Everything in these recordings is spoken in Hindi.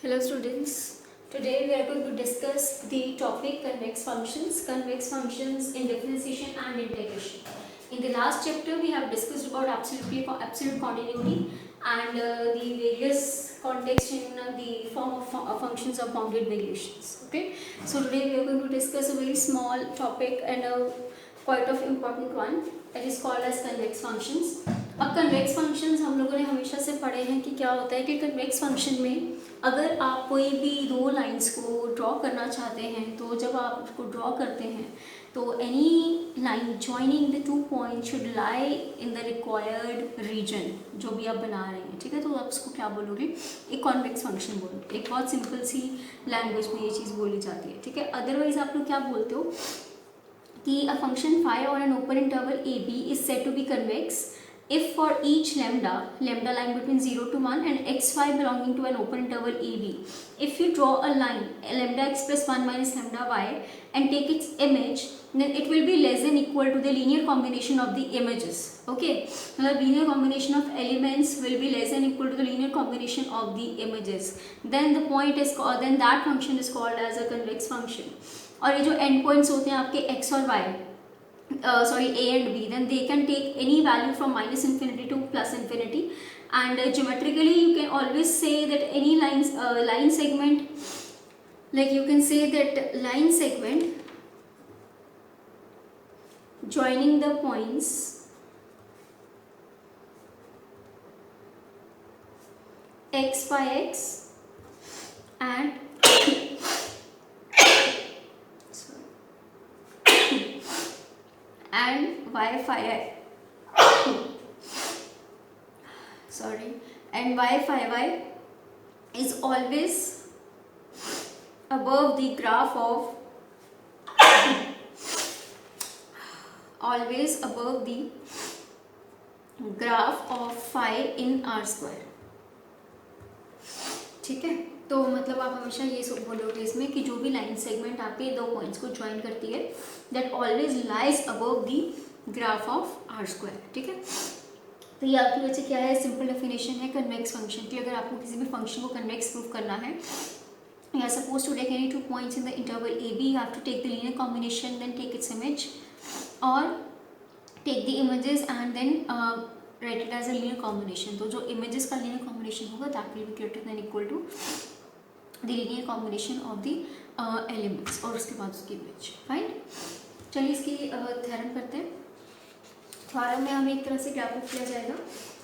Hello students, today we are going to discuss the topic convex functions in differentiation and integration. In the last chapter we have discussed about absolute continuity and the various contexts in the form of functions of bounded variations. Okay, so today we are going to discuss a very small topic and a quite of important one that is called as convex functions. अब कन्वेक्स फंक्शंस हम लोगों ने हमेशा से पढ़े हैं कि क्या होता है कि कन्वेक्स फंक्शन में अगर आप कोई भी दो लाइंस को ड्रॉ करना चाहते हैं तो जब आप उसको ड्रॉ करते हैं तो any line joining the two point should lie in the required region जो भी आप बना रहे हैं, ठीक है। तो आप उसको क्या बोलोगे, एक कॉन्वेक्स फंक्शन बोलोगे। एक बहुत सिंपल सी लैंग्वेज में ये चीज़ बोली जाती है, ठीक है। अदरवाइज आप लोग क्या बोलते हो कि अ फंक्शन फाई और an open interval A B is said to be convex if for each lambda lying between 0 to 1 and x phi belonging to an open interval AB, if you draw a line lambda x plus 1 minus lambda y and take its image, then it will be less than equal to the linear combination of the images. Okay, the linear combination of elements will be less than equal to the linear combination of the images. Then the point is called, then that function is called as a convex function. और ये जो end points होते हैं आपके x और y, a and b, then they can take any value from minus infinity to plus infinity, and geometrically you can always say that any line segment, like you can say that line segment joining the points x by x and and y phi and y phi y is always above the graph of phi in r square, ठीक है। तो मतलब आप हमेशा ये बोलोगे इसमें कि जो भी लाइन सेगमेंट आपके दो पॉइंट्स को ज्वाइन करती है that always lies above the graph of R square, ठीक है। तो ये आपकी वजह से क्या है, सिंपल डेफिनेशन है कन्वेक्स फंक्शन की। अगर आपको किसी भी फंक्शन को कन्वेक्स प्रूव करना है, you are supposed to take any two points in the interval AB, you have to take the linear combination, then take its image, or take the images and then write it as a linear combination. तो जो images का linear combination होगा that will be greater than equal to the linear combination of the elements, और उसके बाद उसकी image, फाइन। चलिए इसकी थ्योरम करते हैं। थ्योरम में हमें एक तरह से क्या प्रूव किया जाएगा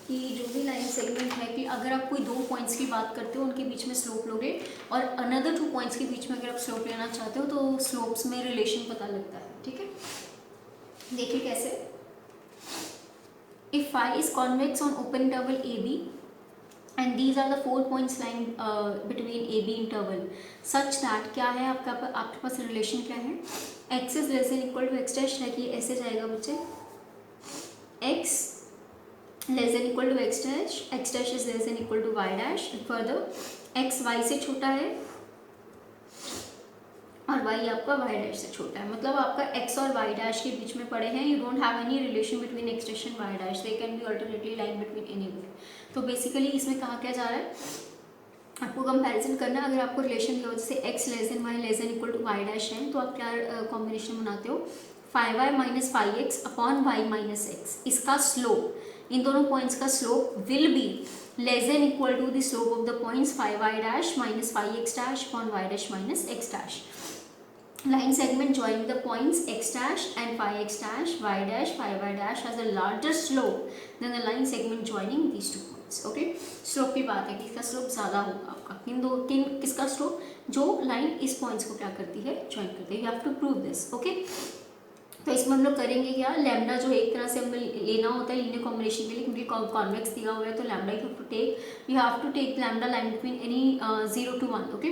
कि जो भी लाइन सेगमेंट है कि अगर आप कोई दो पॉइंट्स की बात करते हो उनके बीच में स्लोप लोगे और अनदर टू पॉइंट्स के बीच में अगर आप स्लोप लेना चाहते हो तो स्लोप्स में रिलेशन पता लगता है, ठीक है। देखिए कैसे, if phi is convex on open interval AB and these are the 4 points lying between AB interval such that क्या है आपके पास रिलेशन क्या है, x is less than equal to x dash है कि ऐसे जाएगा बच्चे, x less than equal to x dash is less than equal to y dash, further x y से छोटा है और y आपका y डैश से छोटा है, मतलब आपका x और y डैश के बीच में पड़े हैं। You don't have any relation between x dash and y dash, they can be alternately line between anywhere. तो बेसिकली इसमें कहा क्या जा रहा है, आपको कंपैरिजन करना है। अगर आपको रिलेशन दिया हो जैसे x less than y less than equal to y dash है तो आप क्या कॉम्बिनेशन बनाते हो, phi Y minus phi x upon y minus x. इसका स्लोप, इन दोनों पॉइंट्स का slope will be less than equal to the slope of the points phi Y dash minus phi x dash upon Y dash minus x dash. Line segment joining the points x dash and phi x dash, y dash, phi y dash has a larger slope than the line segment joining these two points. Okay, slope की बात है कि इसका slope ज़्यादा होगा आपका किसका slope, जो line इस points को क्या करती है, join करती है। You have to prove this. Okay, तो इसमें हम लोग करेंगे क्या, लैम्डा जो है एक तरह से हमें लेना होता है लीनियर कॉम्बिनेशन के लिए क्योंकि कॉन्वेक्स दिया हुआ है, तो lambda you have to take lambda line between any 0 to 1। Okay,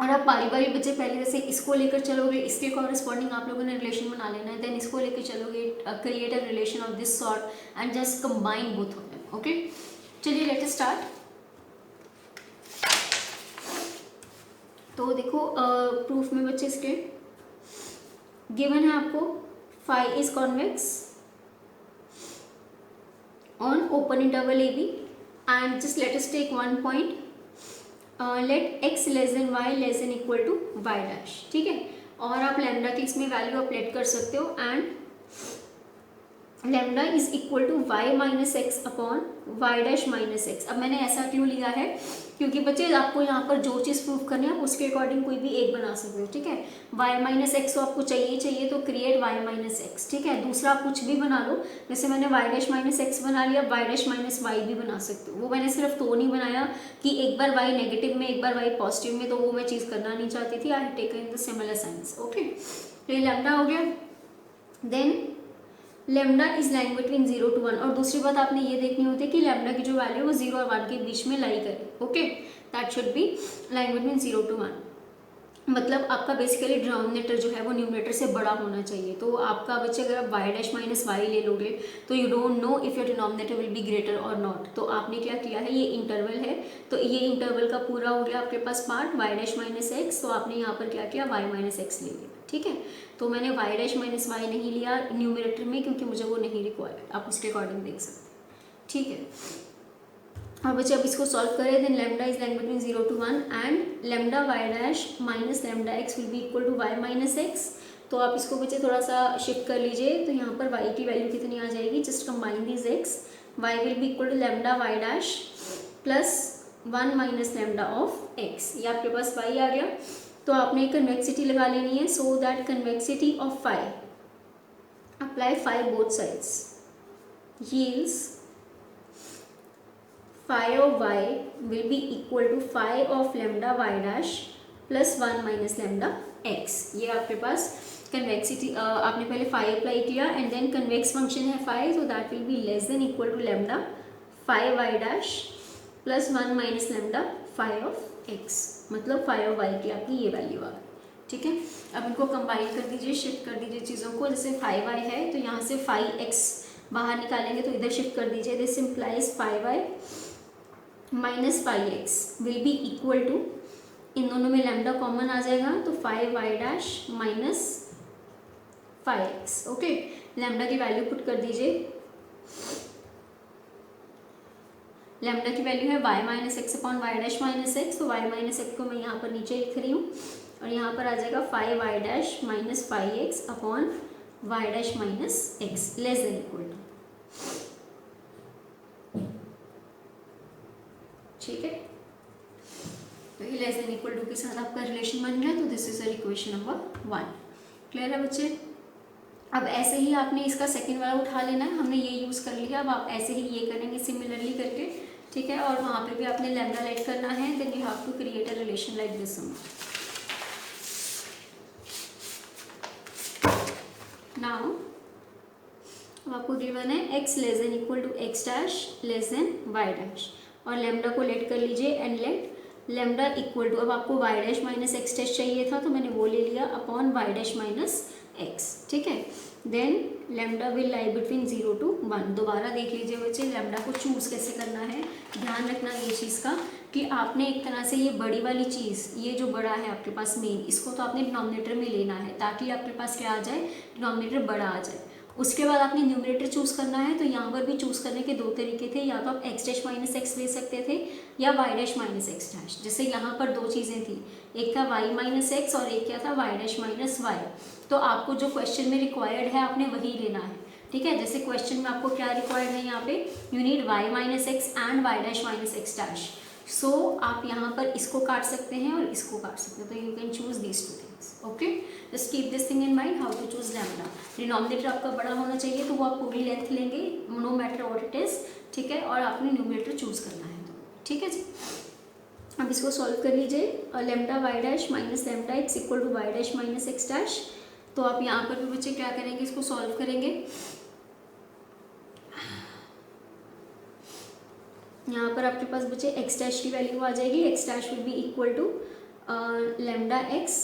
और आप बारी बारी बच्चे पहले जैसे इसको लेकर चलोगे, इसके कॉरेस्पॉन्डिंग आप लोगों ने रिलेशन बना लेना है, देन इसको लेकर चलोगे, create a relation of this sort and just combine both of them. Okay, चलिए लेट अस स्टार्ट। तो देखो प्रूफ में बच्चे इसके गिवन है आपको phi is convex on open interval AB and just let us take one point let x less than y less than equal to y dash, ठीक है। और आप लैम्डा की इसमें वैल्यू अपडेट कर सकते हो and lambda is equal to y minus x upon Y dash minus x. अब मैंने ऐसा क्यों लिया है, क्योंकि बच्चे आपको यहाँ पर जो चीज़ प्रूफ करनी है आप उसके अकॉर्डिंग कोई भी एक बना सकते हो, ठीक है। वाई माइनस एक्स तो आपको चाहिए तो क्रिएट वाई माइनस एक्स, ठीक है। दूसरा आप कुछ भी बना लो, जैसे मैंने वाई डैश माइनस एक्स बना लिया, वाई डैश माइनस वाई भी बना सकते हो। वो मैंने सिर्फ तो नहीं बनाया कि एक बार वाई नेगेटिव में एक बार वाई पॉजिटिव में, तो वो मैं चीज़ करना नहीं चाहती थी। I have taken the similar science, okay. तो ये लैम्डा हो गया। Then lambda is lying between 0 to 1, और दूसरी बात आपने ये देखनी होती है कि लैम्डा की जो वैल्यू है वो 0 और 1 के बीच में लाई करे, okay. That should be lying between 0 to 1। मतलब आपका बेसिकली डिनोमिनेटर जो है वो न्यूमरेटर से बड़ा होना चाहिए। तो आपका बच्चे अगर आप वाई डैश माइनस वाई ले लोगे तो you don't know if your denominator will be greater और नॉट। तो आपने क्या किया है, ये इंटरवल है, तो ये इंटरवल का पूरा हो गया आपके पास part Y dash minus x, तो आपने यहाँ पर क्या किया, वाई माइनस एक्स ले लिया, ठीक है। तो मैंने वाई डैश माइनस वाई नहीं लिया न्यूमरेटर में क्योंकि मुझे वो नहीं रिक्वायर्ड, आप उसके अकॉर्डिंग देख सकते हैं, ठीक है। और बच्चे अब इसको सॉल्व करें, then lambda is lying between 0 to 1 and lambda y dash minus lambda x will be equal to y minus x. तो आप इसको बच्चे थोड़ा सा शिफ्ट कर लीजिए, तो यहाँ पर वाई की वैल्यू कितनी आ जाएगी, just combine these x, y will be equal to lambda y dash plus 1 minus lambda of x. ये आपके पास वाई आ गया। तो आपने कन्वेक्सिटी लगा लेनी है, so that convexity of phi, apply phi both sides, yields phi of y will be equal to phi of lambda y dash plus 1 minus lambda x। ये आपके पास कन्वेक्सिटी, आपने पहले फाई अप्लाई किया एंड देन कन्वेक्स फंक्शन है phi, so that will be less than equal to lambda phi Y dash plus 1 minus lambda phi of x. मतलब फाई ऑफ वाई की आपकी ये वैल्यू आ गई, ठीक है। अब इनको कंबाइन कर दीजिए, शिफ्ट कर दीजिए चीज़ों को। जैसे फाई वाई है तो यहाँ से फाई एक्स बाहर निकालेंगे तो इधर शिफ्ट कर दीजिए, this implies phi Y minus phi X will be equal to, इन दोनों में लैम्डा कॉमन आ जाएगा तो phi Y dash minus phi X, okay. Lambda की वैल्यू पुट कर दीजिए, लैम्डा की वैल्यू है Y minus x upon Y dash minus x, तो वाई माइनस एक्स को मैं यहाँ पर नीचे लिख रही हूँ और यहाँ पर आ जाएगा phi Y dash minus phi x upon Y dash minus x less than equal to, ठीक है। तो ये लेस देन इक्वल टू के साथ आपका रिलेशन बन गया, तो this is equation number 1। Clear है बच्चे। अब ऐसे ही आपने इसका सेकंड वाला उठा लेना है, हमने ये यूज़ कर लिया, अब आप ऐसे ही ये करेंगे सिमिलरली करके, ठीक है। और वहाँ पे भी आपने लैम्डा लेट करना है, then you have to create a relation like this. Now आपको गिवन है x less than equal to x dash less than y dash, और लैम्डा को लेट कर लीजिए and let lambda equal to, अब आपको y dash minus x dash चाहिए था तो मैंने वो ले लिया upon Y dash minus x, ठीक है। Then lambda will lie between 0 to 1। दोबारा देख लीजिए बच्चे लैम्डा को चूज़ कैसे करना है, ध्यान रखना ये चीज़ का कि आपने एक तरह से ये बड़ी वाली चीज़, ये जो बड़ा है आपके पास मेन, इसको तो आपने डिनोमिनेटर में लेना है ताकि आपके पास क्या आ जाए, डिनोमिनेटर बड़ा आ जाए। उसके बाद आपने न्यूमरेटर चूज़ करना है, तो यहाँ पर भी चूज़ करने के दो तरीके थे, या तो आप एक्स डैश माइनस एक्स ले सकते थे या y dash minus x dash. जैसे यहाँ पर दो चीज़ें थी, एक था वाई माइनस एक्स और एक क्या था वाई डैश माइनस वाई। तो आपको जो क्वेश्चन में रिक्वायर्ड है आपने वही लेना है, ठीक है। जैसे क्वेश्चन में आपको क्या रिक्वायर्ड है, यहाँ पे you need Y minus X and Y dash minus x dash. So आप यहाँ पर इसको काट सकते हैं और इसको काट सकते हैं, तो you can choose these two things, okay. Just keep this thing in mind, how to choose lambda. Denominator आपका बड़ा होना चाहिए तो वो आप पूरी लेंथ लेंगे, no matter what it is, ठीक है। और आपने न्यूमरेटर चूज करना है, तो ठीक है जी। अब इसको सॉल्व कर लीजिए, lambda y dash minus lambda x equal to y dash minus x dash. तो आप यहाँ पर भी बच्चे क्या करेंगे, इसको सॉल्व करेंगे। यहाँ पर आपके पास बच्चे एक्स डैश की वैल्यू आ जाएगी, x dash will be equal to lambda x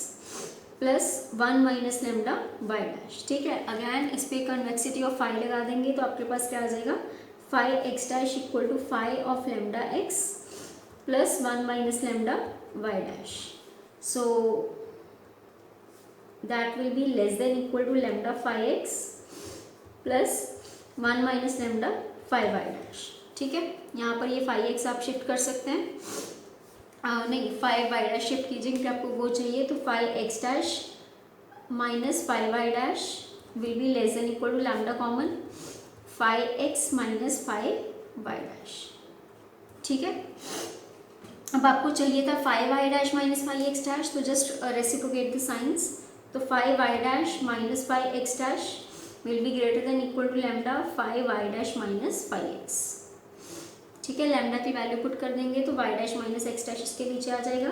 plus 1 minus lambda y dash, ठीक है। अगैन इस पर कन्वेक्सिटी ऑफ फाई लगा देंगे तो आपके पास क्या आ जाएगा, phi x dash equal to phi of lambda x plus 1 minus lambda y dash. So that will be less than equal to lambda phi x plus 1 minus lambda phi Y dash, ठीक है। यहाँ पर ये फाई एक्स आप शिफ्ट कर सकते हैं। नहीं, 5y' शिफ्ट कीजिए कि आपको वो चाहिए, तो 5x' minus 5y' will be less than equal to lambda common 5x minus 5y'। ठीक है, अब आपको चाहिए था 5y' माइनस 5x', तो जस्ट रेसिप्रोकेट द साइंस, तो 5y' minus 5x' will be greater than equal to lambda 5y' minus 5x। ठीक है, लैम्डा की वैल्यू पुट कर देंगे तो y' माइनस x' इसके नीचे आ जाएगा,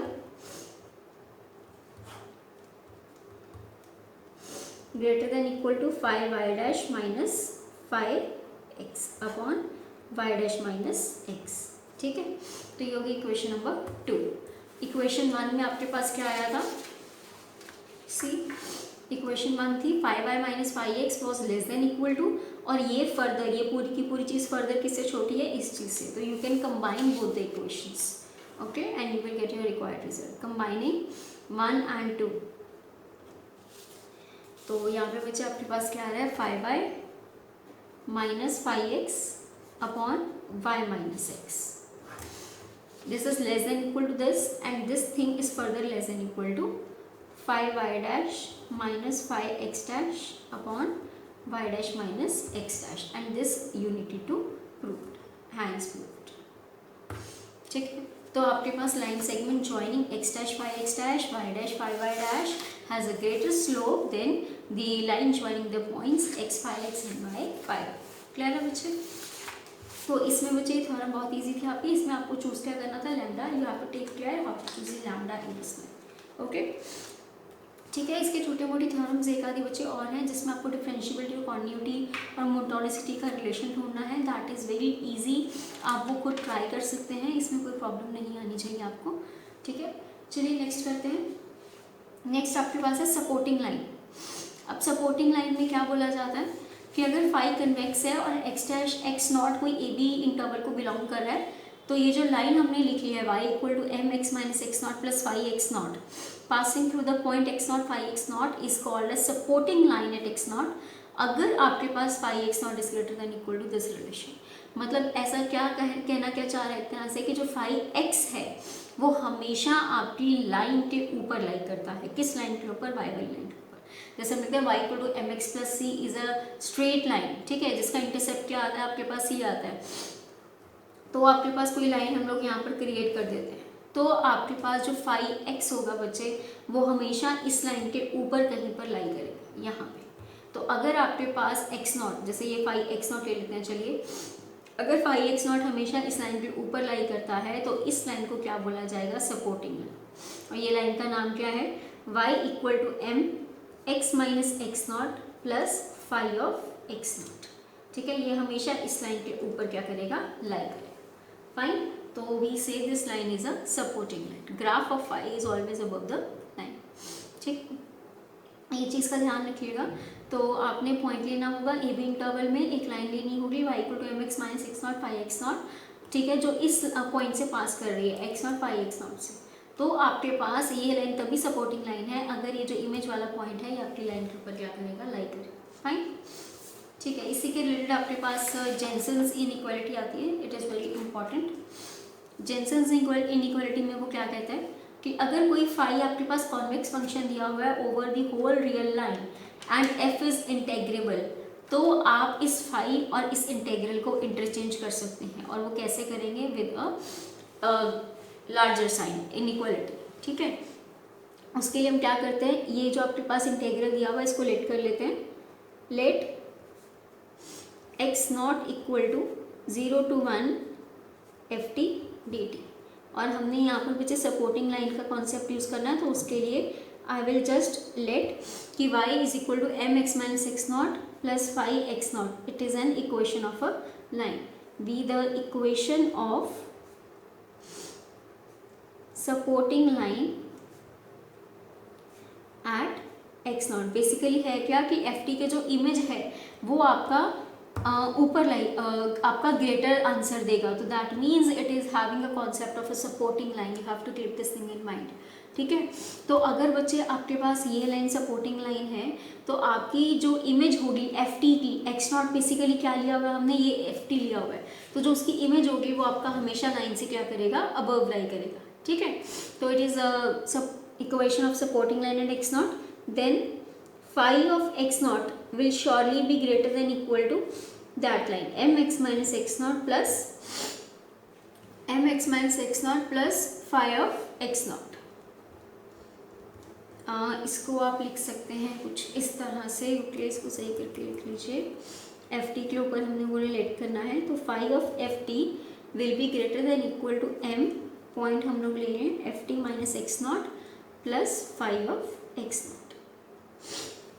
greater than equal to 5y' minus 5x upon y' minus x। ठीक है, तो ये होगी इक्वेशन नंबर 2। इक्वेशन 1 में आपके पास क्या आया था, सी इक्वेशन 1 थी 5y minus 5x was less than equal to, और ये फर्दर, ये पूरी की पूरी चीज़ फर्दर किससे छोटी है, इस चीज़ से, तो you can combine both the equations, okay, and you will get your required result combining 1 and 2। तो यहाँ पे बच्चे आपके पास क्या आ रहा है, 5y minus 5x upon y minus x, this is less than equal to this, and this thing is further less than equal to 5y' minus 5x' upon y' minus x', and this you need to prove, hence proved। ठीक है, तो आपके पास line segment joining x' 5x' y' 5y' has a greater slope than the line joining the points x 5x and y 5। Clear है बच्चे? तो इसमें बच्चे ये थोड़ा बहुत इजी थी आपकी, इसमें आपको चूज क्या करना था, lambda, you have to take care how to choose lambda in इसमें, ओके। ठीक है, इसके छोटे मोटे थ्योरम्स एक आधे बच्चे और हैं जिसमें आपको डिफरेंशिएबिलिटी और कॉन्टिन्यूटी और मोनोटोनिसिटी का रिलेशन ढूंढना है, दैट इज़ वेरी इजी, आप वो खुद ट्राई कर सकते हैं, इसमें कोई प्रॉब्लम नहीं आनी चाहिए आपको। ठीक है, चलिए नेक्स्ट करते हैं। नेक्स्ट आपके पास है सपोर्टिंग लाइन। अब सपोर्टिंग लाइन में क्या बोला जाता है कि अगर फाई कन्वेक्स है और x' कोई ए बी इंटरवल को बिलोंग कर रहा है, तो ये जो लाइन हमने लिखी है y equal to mx minus x0 plus 5x0 passing through the point x0 5x0 is called as supporting line at x0 अगर आपके पास 5x0 is greater than equal to this relation. मतलब ऐसा क्या कहना क्या चाह रहा है एक तरह से कि जो 5x है वो हमेशा आपकी लाइन के ऊपर लाई करता है, किस लाइन के ऊपर, y वाली लाइन के ऊपर। जैसे हम लिखते हैं y equal to mx plus c is a straight line, ठीक है, जिसका इंटरसेप्ट क्या आता है आपके पास, c आता है। तो आपके पास कोई लाइन हम लोग यहाँ पर क्रिएट कर देते हैं, तो आपके पास जो 5x होगा बच्चे वो हमेशा इस लाइन के ऊपर कहीं पर लाई करेगा यहाँ पे। तो अगर आपके पास x0, जैसे ये 5x0 ले लेते हैं, चलिए, अगर 5x0 हमेशा इस लाइन के ऊपर लाई करता है तो इस लाइन को क्या बोला जाएगा, सपोर्टिंग लाइन। और ये लाइन का नाम क्या है, y equal to m x minus x0 plus 5 of x0। ठीक है, ये हमेशा इस लाइन के ऊपर क्या करेगा, लाई करेगा। फाइन, तो we say this line is a supporting line, graph of phi is always above the line. ठीक, ये चीज़ का ध्यान रखिएगा। तो आपने पॉइंट लेना होगा, ए बी इंटरवल में एक लाइन लेनी होगी y equal to mx minus x0 5x0, ठीक है, जो इस पॉइंट से पास कर रही है x0 5x0 से। तो आपके पास ये लाइन तभी सपोर्टिंग लाइन है अगर ये जो इमेज वाला पॉइंट है ये आपकी लाइन के ऊपर क्या करेगा, लाई करेगा। फाइन, ठीक है, इसी के रिलेटेड आपके पास जेनसेन्स इनइक्वालिटी आती है, it is very important. Jensen's inequality में वो क्या कहते हैं कि अगर कोई फाई आपके पास कॉन्वेक्स फंक्शन दिया हुआ है over the whole real line and f is integrable, तो आप इस फाई और इस इंटेग्रल को इंटरचेंज कर सकते हैं, और वो कैसे करेंगे, with a larger sign inequality. ठीक है, उसके लिए हम क्या करते हैं, ये जो आपके पास इंटेग्रल दिया हुआ है इसको लेट कर लेते हैं, let x0 equal to 0 to 1 ft dt, और हमने यहाँ पर बच्चे सपोर्टिंग लाइन का कॉन्सेप्ट यूज़ करना है, तो उसके लिए आई विल जस्ट लेट कि y is equal to mx minus x0 plus 5x0, it is an equation of a line, be the equation of supporting line at x0। Basically है क्या कि ft के जो इमेज है वो आपका ऊपर लाई आपका ग्रेटर आंसर देगा, तो that means it is having a concept of a supporting line, you have to keep this thing in mind. ठीक है, तो अगर बच्चे आपके पास ये लाइन सपोर्टिंग लाइन है तो आपकी जो इमेज होगी ft की, x0 बेसिकली क्या लिया हुआ है हमने, ये ft लिया हुआ है, तो जो उसकी इमेज होगी वो आपका हमेशा लाइन से क्या करेगा, अबव लाई करेगा। ठीक है, तो it is equation of supporting line at x naught, then phi of x naught will surely be greater than equal to that line mx minus x naught plus phi of x naught. इसको आप लिख सकते हैं कुछ इस तरह से, यूक्लिड को सही करके लिख लीजिए. एफ टी के ऊपर हमने वो रिलेट करना है, तो phi of f t will be greater than equal to m, point हम लोग ले रहे हैं f t minus x naught plus phi of x naught.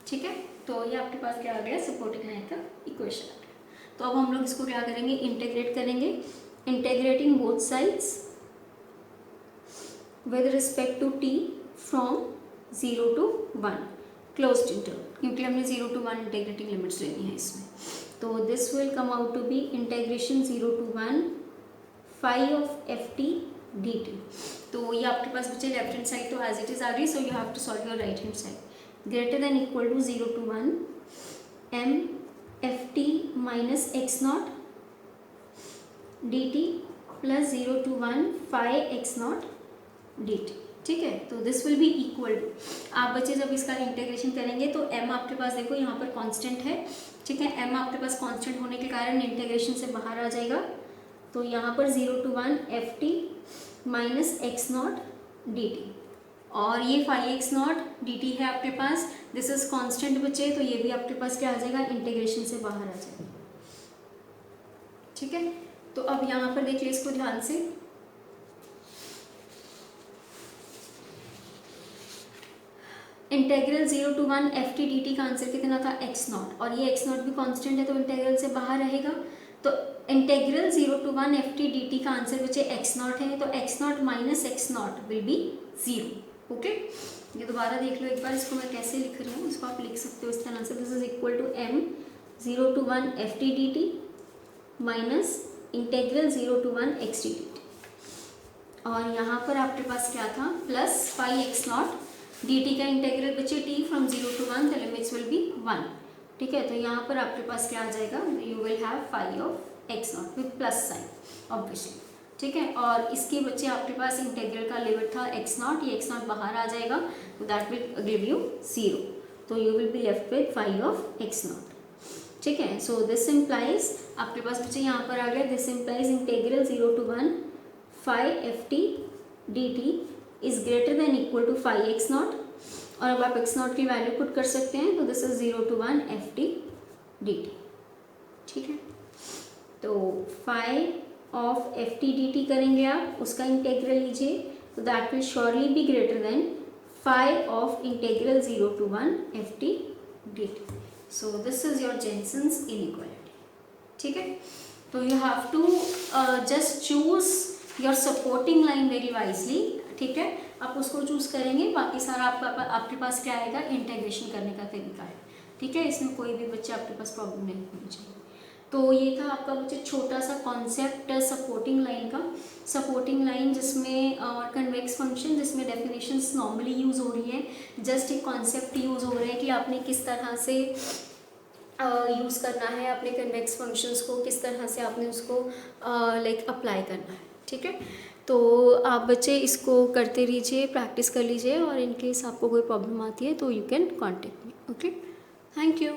ठीक है, तो ये आपके पास क्या आ गया, सपोर्टिंग लाइन का इक्वेशन आ गया. तो अब हम लोग इसको क्या करेंगे, इंटीग्रेट करेंगे. Integrating both sides with respect to t from 0 to 1 closed interval, क्योंकि हमने 0 to 1 इंटीग्रेटिंग लिमिट्स लेनी है इसमें. तो this will come out to be integration 0 to 1 phi of f t d t. तो ये आपके पास बचे लेफ्ट हैंड साइड तो एज इट इज आ गई, so you have to solve your right hand side. Greater than equal to 0 to 1 m f t minus x naught d t plus 0 to 1 phi x naught d t. ठीक है, तो this will be equal to, आप बच्चे जब इसका इंटीग्रेशन करेंगे तो m आपके पास देखो यहाँ पर कांस्टेंट है. ठीक है, m आपके पास कांस्टेंट होने के कारण इंटीग्रेशन से बाहर आ जाएगा. तो यहाँ पर 0 to 1 f t minus x naught d t, और ये phi x naught d t है आपके पास, दिस इज कांस्टेंट बच्चे, तो ये भी आपके पास क्या आ जाएगा, इंटीग्रेशन से बाहर आ जाएगा. ठीक है, तो अब यहाँ पर देखिए इसको ध्यान से. Integral 0 to 1 f t d t का आंसर कितना था, एक्स नॉट, और ये एक्स नॉट भी कांस्टेंट है तो इंटेग्रल से बाहर रहेगा. तो integral 0 to 1 f t d t का आंसर बचे एक्स नॉट है, तो x not minus x not will be 0. Okay, ये दोबारा देख लो एक बार, इसको मैं कैसे लिख रही हूँ, इसको आप लिख सकते हो इस तरह से. This is equal to m 0 to 1 f t d t minus integral 0 to 1 x t d t, और यहाँ पर आपके पास क्या था, plus phi x naught d t का इंटेग्रल बचे t from 0 to 1, the limits will be 1. ठीक है, तो यहाँ पर आपके पास क्या आ जाएगा, you will have phi of x naught with plus sign obviously. ठीक है, और इसके बच्चे आपके पास इंटेग्रल का लिमिट था एक्स नॉट, ये एक्स नॉट बाहर आ जाएगा, तो दैट विल गिव यू 0. तो you will be left with phi of x naught. ठीक है, सो दिस इम्प्लाइज आपके पास बच्चे यहाँ पर आ गया, this implies integral 0 to 1 phi f t d t is greater than equal to phi x naught, और अब आप एक्स नॉट की वैल्यू पुट कर सकते हैं, तो this is 0 to 1 f t d t. ठीक है, तो phi of f t d t करेंगे आप, उसका इंटेग्रल लीजिए, तो that will surely be greater than phi of integral 0 to 1 f t d t. So this is your Jensen's inequality. ठीक है, तो you have to just choose your supporting line very wisely. ठीक है, आप उसको चूज करेंगे, बाकी सारा आपके पास क्या आएगा, इंटीग्रेशन करने का तरीका है. ठीक है, इसमें कोई भी बच्चे आपके पास प्रॉब्लम नहीं होनी चाहिए. तो ये था आपका बच्चे छोटा सा कॉन्सेप्ट सपोर्टिंग लाइन का. सपोर्टिंग लाइन जिसमें और कन्वेक्स फंक्शन जिसमें डेफिनेशंस नॉर्मली यूज़ हो रही है, जस्ट एक कॉन्सेप्ट यूज़ हो रहा है कि आपने किस तरह से यूज़ करना है अपने कन्वेक्स फंक्शंस को, किस तरह से आपने उसको लाइक अप्लाई करना है. ठीक है, तो आप बच्चे इसको करते रहिए, प्रैक्टिस कर लीजिए, और इन केस आपको कोई प्रॉब्लम आती है तो you can contact me. Okay, thank you.